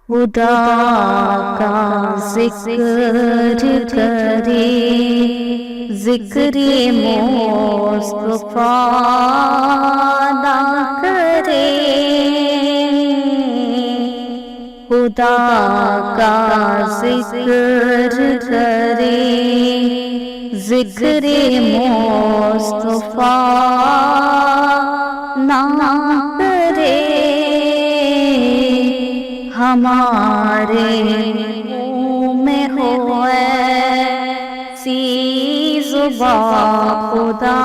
خدا کا ذکر کرے، ذکر مصطفیٰ نہ کرے، خدا کا ذکر کرے، ذکر مصطفیٰ نہ کرے، ہمارے منہ میں ہو ایسی زبان خدا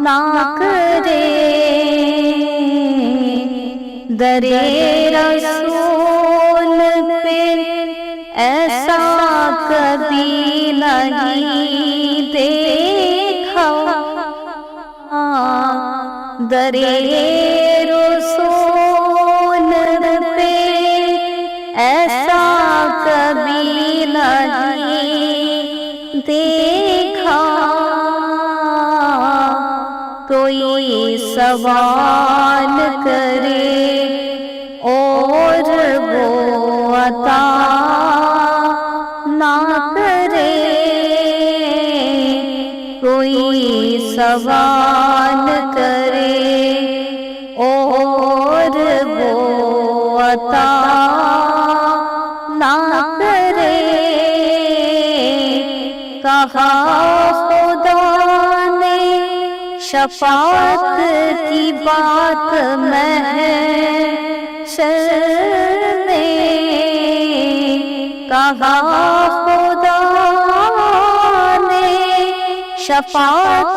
نہ کرے، در رسول پہ ایسا کبھی نہیں دیکھا، در رسول پہ ایسا کبھی نہیں دیکھا، کوئی سوال کرے اور وہ عطا نہ کرے، کوئی سوال کرے اور وہ عطا نہ کرے، کہا خدا نے شفاعت کی بات محشر میں، کہا خدا نے شفاعت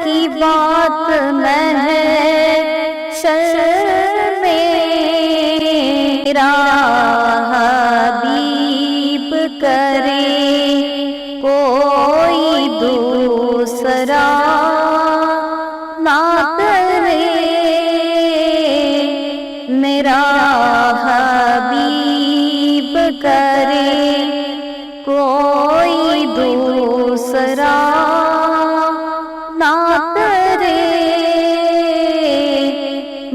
کی بات محشر میں، میرا حبیب کرے کوئی دوسرا نہ کرے، میرا حبیب کرے کوئی دوسرا نہ کرے،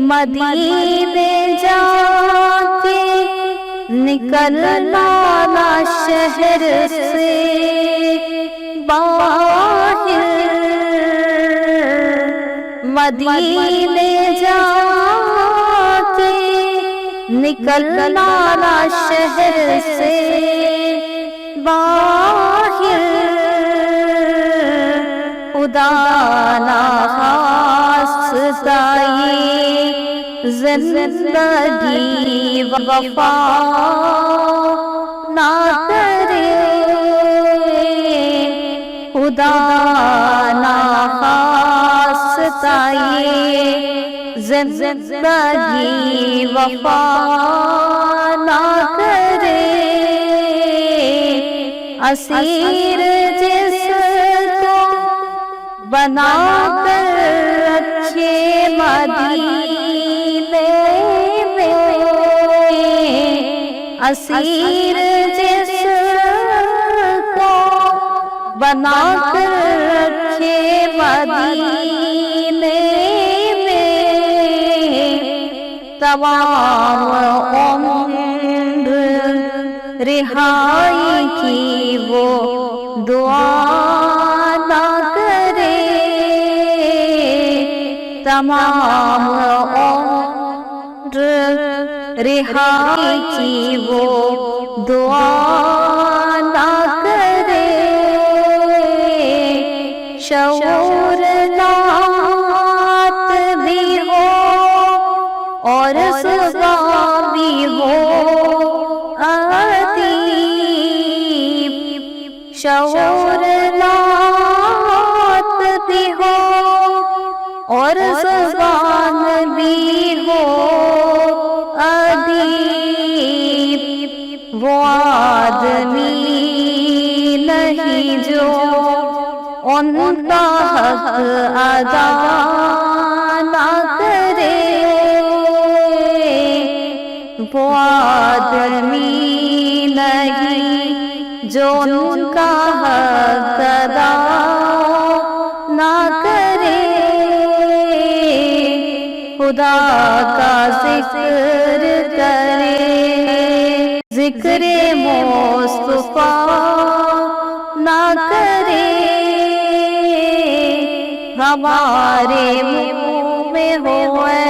مدینے جا کے نکلنا نہ شہر سے باہر، مدینے جا کے نکلنا نہ شہر سے باہر، خدا نہ خواستہ زندگی وفا نہ کرے، خدا نہ خواستہ زندگی وفا نہ کرے، اسیر جس کو بنا کر رکھے مدینے میں، اسیر جس کو بنا کر رکھے مدینے میں، تمام عمر رہائی کی وہ دعا نہ کرے، تمام عمر رہائی کی وہ دعا نہ کرے، شعور نعت بھی ہو اور زبان بھی ہو ادیب، شعور نعت بھی ہو اور زبان بھی ہو ادیب، وہ آدمی نہیں جو ان کا حق ادا نہ کرے، وہ آدمی نہیں جو ان کا حق ادا نہ کرے، خدا کا ذکر کرے ذکر مصطفیٰ نہ کرے، ہمارے منہ میں ہوئے